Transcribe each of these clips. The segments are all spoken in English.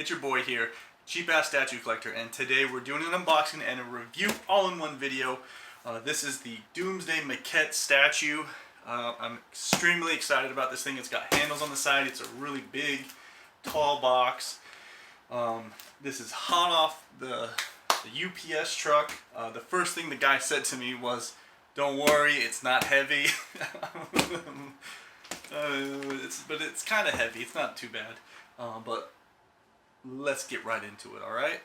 It's your boy here, Cheap Ass Statue Collector, and today we're doing an unboxing and a review all in one video. This is the Doomsday Maquette statue. I'm extremely excited about this thing. It's got handles on the side. It's a really big, tall box. This is hot off the UPS truck. The first thing the guy said to me was, "Don't worry, it's not heavy." But it's kind of heavy. It's not too bad. But let's get right into it, alright?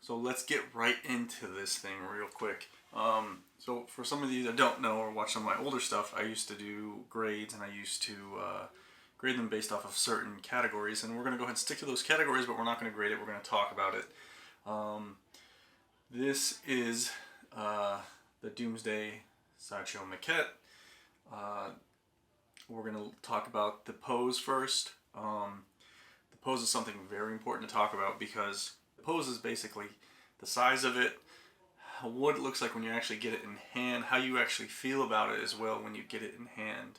So let's get right into this thing real quick. So for some of you that don't know or watch some of my older stuff, I used to do grades, and I used to grade them based off of certain categories, and we're going to go ahead and stick to those categories, but we're not going to grade it, we're going to talk about it. This is the Doomsday Sideshow Maquette. We're going to talk about the pose first. The pose is something very important to talk about because the pose is basically the size of it, what it looks like when you actually get it in hand, how you actually feel about it as well when you get it in hand.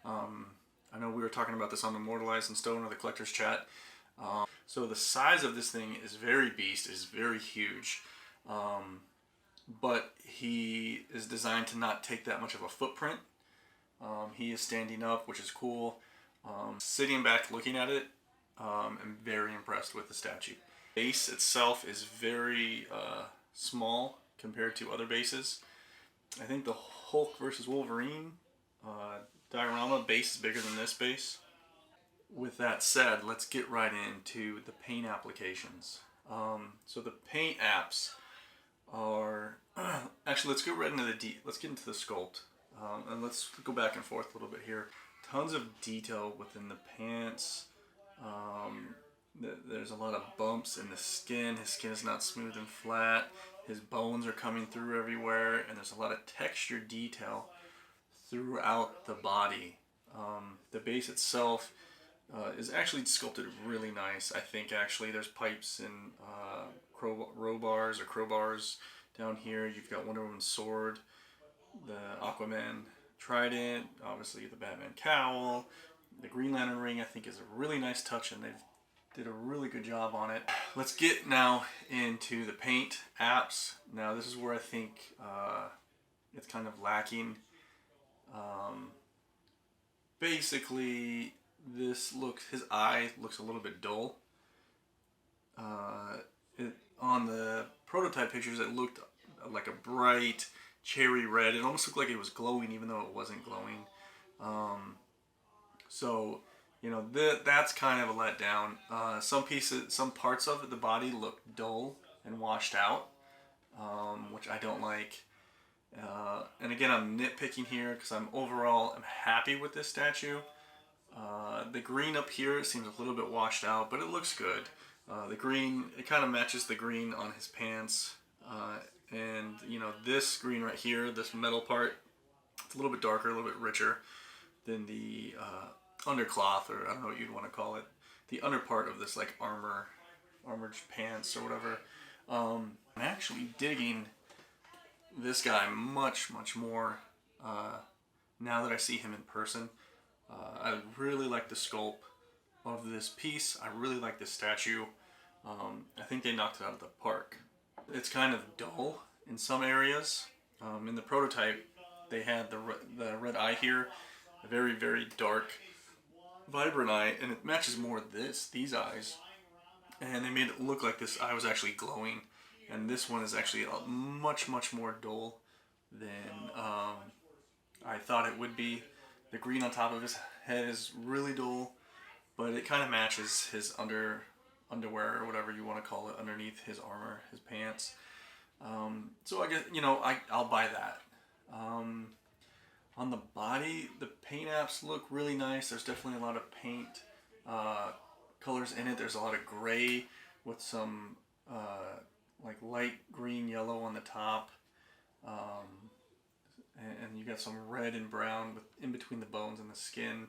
I know we were talking about this on the Immortalized in Stone or the Collector's Chat. So the size of this thing is very beast, is very huge. But he is designed to not take that much of a footprint. He is standing up, which is cool. Sitting back looking at it, I'm very impressed with the statue. The base itself is very small compared to other bases. I think the Hulk versus Wolverine diorama base is bigger than this base. With that said, let's get right into the paint applications. So the paint apps are actually, let's get right into let's get into the sculpt, and let's go back and forth a little bit here. Tons of detail within the pants. There's a lot of bumps in the skin. His skin is not smooth and flat. His bones are coming through everywhere, and there's a lot of texture detail throughout the body. The base itself is actually sculpted really nice. I think actually there's pipes and crowbars down here. You've got Wonder Woman's sword, the Aquaman trident, obviously the Batman cowl, The Green Lantern ring I think is a really nice touch, and they did a really good job on it. Let's get now into the paint apps. Now this is where I think it's kind of lacking. Basically, his eye looks a little bit dull. On the prototype pictures, it looked like a bright cherry red. It almost looked like it was glowing, even though it wasn't glowing. So, you know, that's kind of a letdown. Some parts of it, the body looked dull and washed out, which I don't like. And again, I'm nitpicking here because I'm happy with this statue. The green up here seems a little bit washed out, but it looks good. The green, it kind of matches the green on his pants. And, you know, this green right here, this metal part, it's a little bit darker, a little bit richer than the undercloth, or I don't know what you'd want to call it. The under part of this, like, armored pants or whatever. I'm actually digging this guy much more now that I see him in person. I really like the sculpt of this piece. I really like this statue. I think they knocked it out of the park. It's kind of dull in some areas. In the prototype, they had the red eye here, a very dark, vibrant eye, and it matches more these eyes. And they made it look like this eye was actually glowing, and this one is actually much more dull than I thought it would be. The green on top of his head is really dull, but it kind of matches his underwear or whatever you want to call it underneath his armor, his pants. So I guess, you know, I'll buy that. On the body, the paint apps look really nice. There's definitely a lot of paint colors in it. There's a lot of gray with some like light green yellow on the top. And you got some red and brown in between the bones and the skin.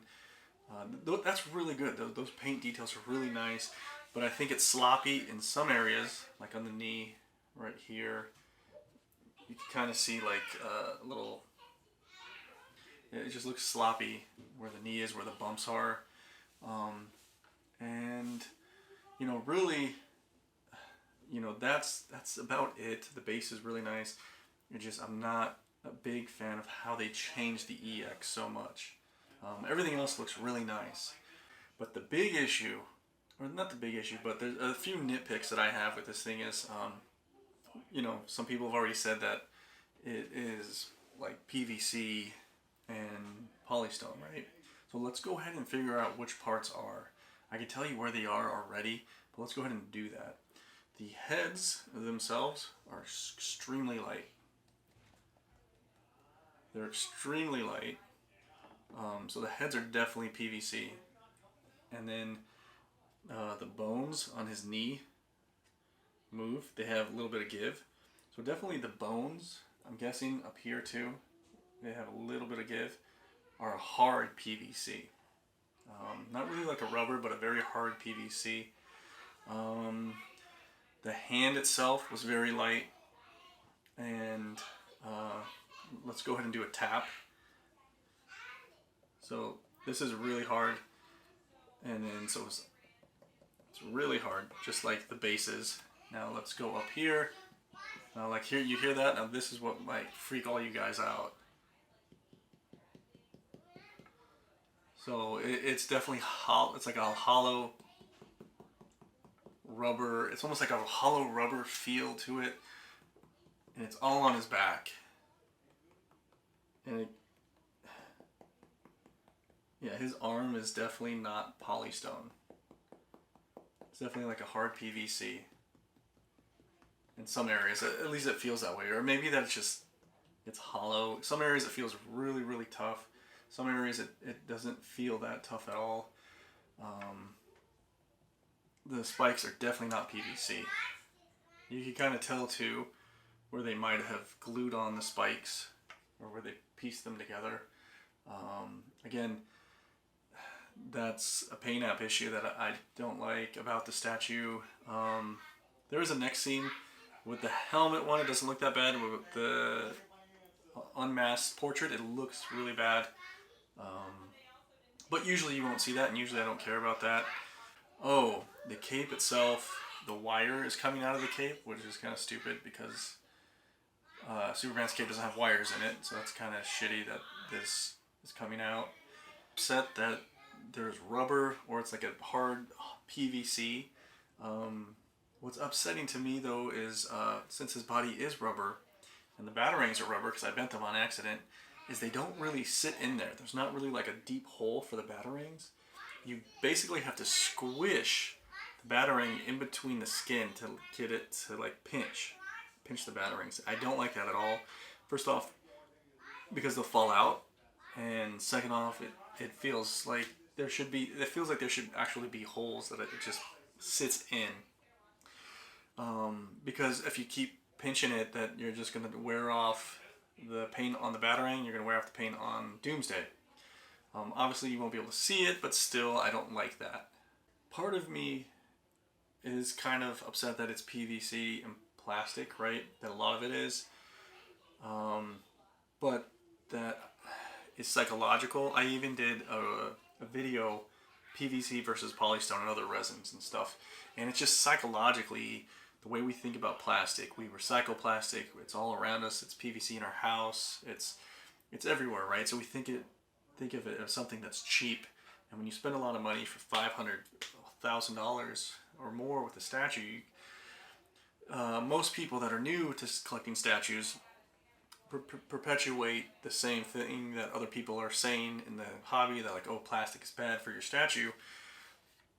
That's really good. Those paint details are really nice, but I think it's sloppy in some areas, like on the knee right here. You can kind of see like a little, it just looks sloppy where the knee is, where the bumps are. And, you know, really, you know, that's about it. The base is really nice. I'm not a big fan of how they changed the EX so much. Everything else looks really nice. But the big issue, or not the big issue, but there's a few nitpicks that I have with this thing is, you know, some people have already said that it is like PVC and polystone, right? So let's go ahead and figure out which parts are. I can tell you where they are already, but let's go ahead and do that. The heads themselves are extremely light. They're extremely light. So the heads are definitely PVC. And then the bones on his knee move. They have a little bit of give. So definitely the bones, I'm guessing up here too, they have a little bit of give, are a hard PVC. Not really like a rubber, but a very hard PVC. The hand itself was very light. And let's go ahead and do a tap. So this is really hard, and then so it's really hard, just like the bases. Now let's go up here. Now, like here, you hear that? Now this is what might freak all you guys out. So it's definitely hollow. It's like a hollow rubber. It's almost like a hollow rubber feel to it, and it's all on his back. And yeah, his arm is definitely not polystone. It's definitely like a hard PVC. In some areas, at least it feels that way. Or maybe that's just, it's hollow. Some areas it feels really tough. Some areas it doesn't feel that tough at all. The spikes are definitely not PVC. You can kind of tell too where they might have glued on the spikes or where they pieced them together. Again, that's a paint app issue that I don't like about the statue. There is a next scene with the helmet one. It doesn't look that bad. With the unmasked portrait, it looks really bad. But usually you won't see that, and usually I don't care about that. Oh, the cape itself, the wire is coming out of the cape, which is kind of stupid because Superman's cape doesn't have wires in it, so that's kind of shitty that this is coming out. Upset that there's rubber, or it's like a hard PVC. What's upsetting to me though is since his body is rubber, and the batarangs are rubber because I bent them on accident, is they don't really sit in there. There's not really like a deep hole for the batarangs. You basically have to squish the batarang in between the skin to get it to like pinch the batarangs. I don't like that at all. First off, because they'll fall out, and second off, it feels like there should actually be holes that it just sits in. Because if you keep pinching it, that you're just going to wear off the paint on the batarang, you're going to wear off the paint on Doomsday. Obviously you won't be able to see it, but still I don't like that. Part of me is kind of upset that it's PVC and plastic, right? That a lot of it is. But that is psychological. I even did a video, PVC versus polystone and other resins and stuff. And it's just psychologically the way we think about plastic. We recycle plastic. It's all around us. It's PVC in our house. It's everywhere, right? So we think of it as something that's cheap. And when you spend a lot of money for $500,000 or more with a statue, most people that are new to collecting statues perpetuate the same thing that other people are saying in the hobby, that like, oh, plastic is bad for your statue.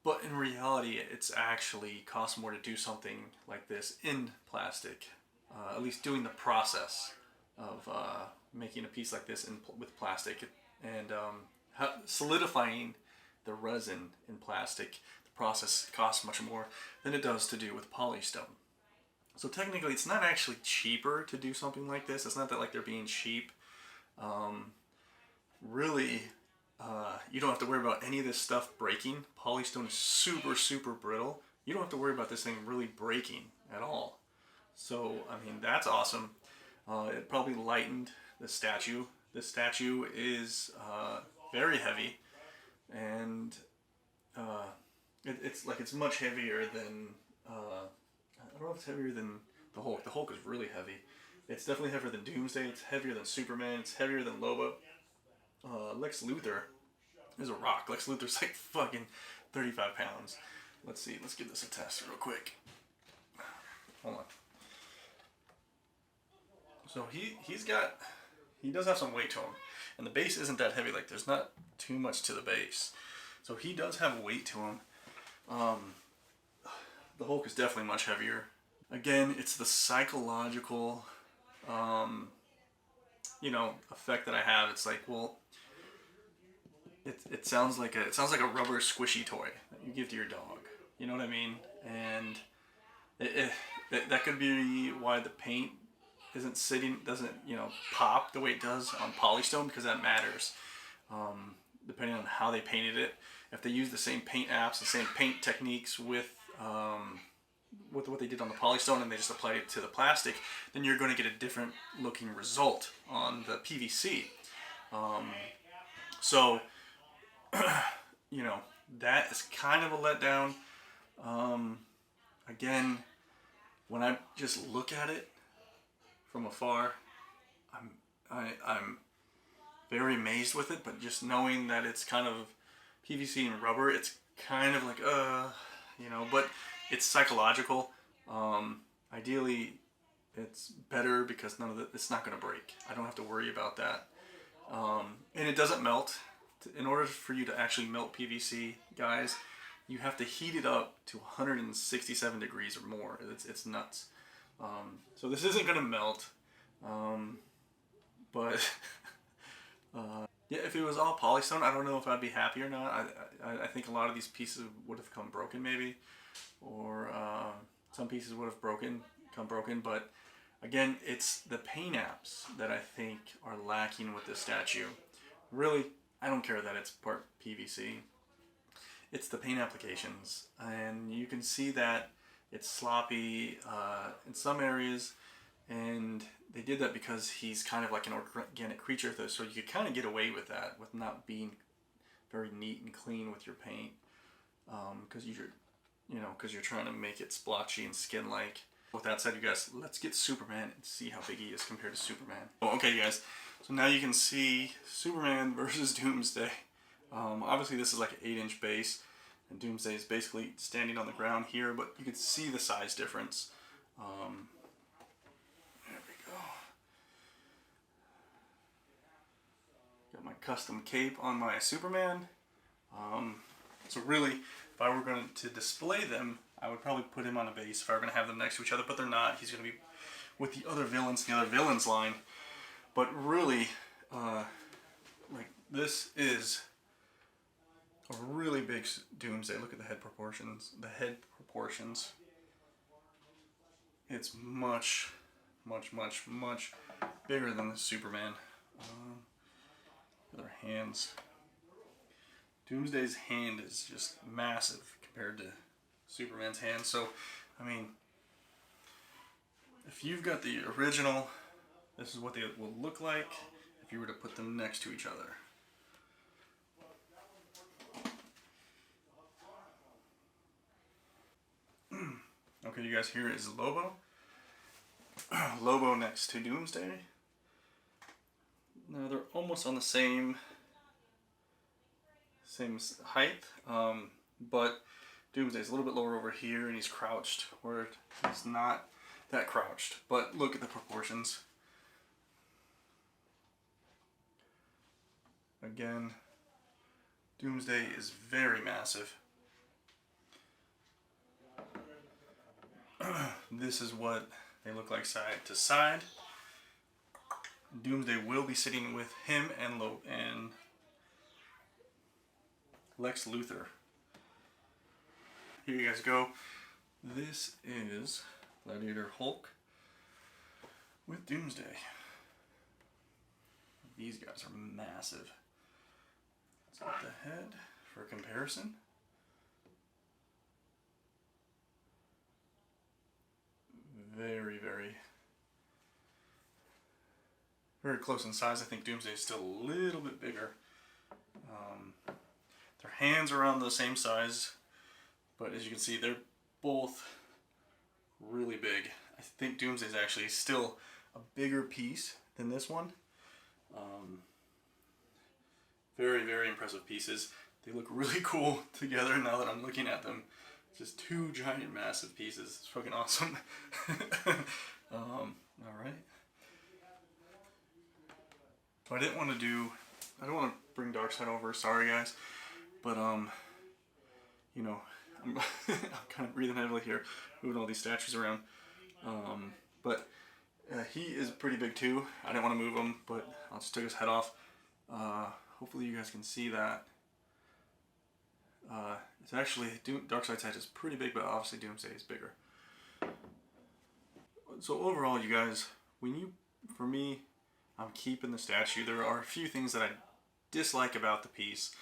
But in reality, it's actually costs more to do something like this in plastic. At least doing the process of making a piece like this with plastic and solidifying the resin in plastic. The process costs much more than it does to do with polystone. So technically, it's not actually cheaper to do something like this. It's not that like they're being cheap. Really, you don't have to worry about any of this stuff breaking. Polystone is super, super brittle. You don't have to worry about this thing really breaking at all. So, I mean, that's awesome. It probably lightened the statue. The statue is very heavy, and it's much heavier than... I don't know if it's heavier than the Hulk. The Hulk is really heavy. It's definitely heavier than Doomsday. It's heavier than Superman. It's heavier than Lobo. Lex Luthor is a rock. Lex Luthor's like fucking 35 pounds. Let's see. Let's give this a test real quick. Hold on. So he does have some weight to him. And the base isn't that heavy. Like, there's not too much to the base. So he does have weight to him. The Hulk is definitely much heavier. Again, it's the psychological, effect that I have. It's like, well, it sounds like a rubber squishy toy that you give to your dog. You know what I mean? And that could be why the paint doesn't pop the way it does on polystone, because that matters. Depending on how they painted it, if they use the same paint apps, the same paint techniques with what they did on the polystone, and they just applied it to the plastic, then you're going to get a different looking result on the PVC. So that is kind of a letdown. Again, when I just look at it from afar, I'm very amazed with it, but just knowing that it's kind of PVC and rubber, it's kind of like, but it's psychological. Ideally, it's better because it's not going to break. I don't have to worry about that. And it doesn't melt. In order for you to actually melt PVC, guys, you have to heat it up to 167 degrees or more. It's nuts. So this isn't going to melt. But yeah, if it was all polystone, I don't know if I'd be happy or not. I think a lot of these pieces would have come broken maybe, or some pieces would have come broken. But again, it's the paint apps that I think are lacking with this statue. Really, I don't care that it's part PVC. It's the paint applications, and you can see that it's sloppy in some areas, and they did that because he's kind of like an organic creature, so you could kind of get away with that, with not being very neat and clean with your paint, because you're trying to make it splotchy and skin-like. With that said, you guys, let's get Superman and see how big he is compared to Superman. Oh, okay, you guys. So now you can see Superman versus Doomsday. Obviously, this is like an 8-inch base, and Doomsday is basically standing on the ground here, but you can see the size difference. There we go. Got my custom cape on my Superman. So really, if I were going to display them, I would probably put him on a base if I were going to have them next to each other, but they're not. He's going to be with the other villains, the other villains line. But really, like, this is a really big Doomsday. Look at the head proportions. The head proportions. It's much, much, much, much bigger than the Superman. Their hands. Doomsday's hand is just massive compared to Superman's hand. So, I mean, if you've got the original, this is what they will look like if you were to put them next to each other. Okay, you guys, here is Lobo. Lobo next to Doomsday. Now they're almost on the same height, but Doomsday's a little bit lower over here, and he's crouched, where he's not that crouched. But look at the proportions. Again, Doomsday is very massive. This is what they look like side to side. Doomsday will be sitting with him and Lex Luthor. Here you guys go. This is Gladiator Hulk with Doomsday. These guys are massive. Let's get the head for comparison. Very, very, very close in size. I think Doomsday is still a little bit bigger. Their hands are around the same size, but as you can see, they're both really big. I think Doomsday is actually still a bigger piece than this one. Very, very impressive pieces. They look really cool together now that I'm looking at them. Just two giant, massive pieces. It's fucking awesome. All right. So I don't want to bring Darkseid over. Sorry, guys, but you know, I'm kind of breathing heavily here, moving all these statues around. But he is pretty big too. I didn't want to move him, but I just took his head off. Hopefully, you guys can see that. It's actually, Darkseid's head is pretty big, but obviously Doomsday is bigger. So overall, you guys, for me, I'm keeping the statue. There are a few things that I dislike about the piece.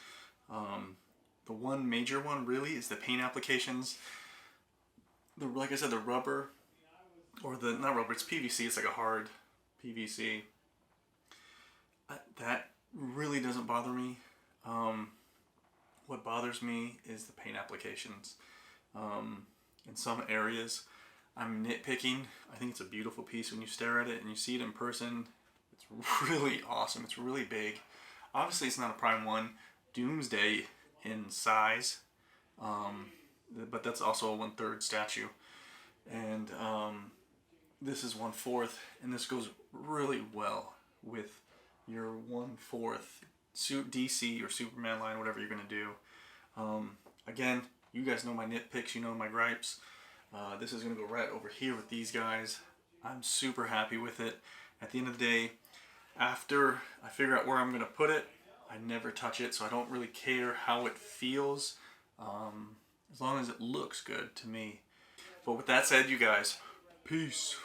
The one major one really is the paint applications. Like I said, the rubber, or not rubber, it's PVC, it's like a hard PVC. That really doesn't bother me. What bothers me is the paint applications. In some areas, I'm nitpicking. I think it's a beautiful piece when you stare at it and you see it in person. It's really awesome. It's really big. Obviously, it's not a Prime 1 Doomsday in size, but that's also a 1/3 statue. And this is 1/4, and this goes really well with your 1/4 DC or Superman line, whatever you're going to do. Again, you guys know my nitpicks, you know my gripes. This is going to go right over here with these guys. I'm super happy with it. At the end of the day, after I figure out where I'm going to put it, I never touch it, so I don't really care how it feels, as long as it looks good to me. But with that said, you guys, peace.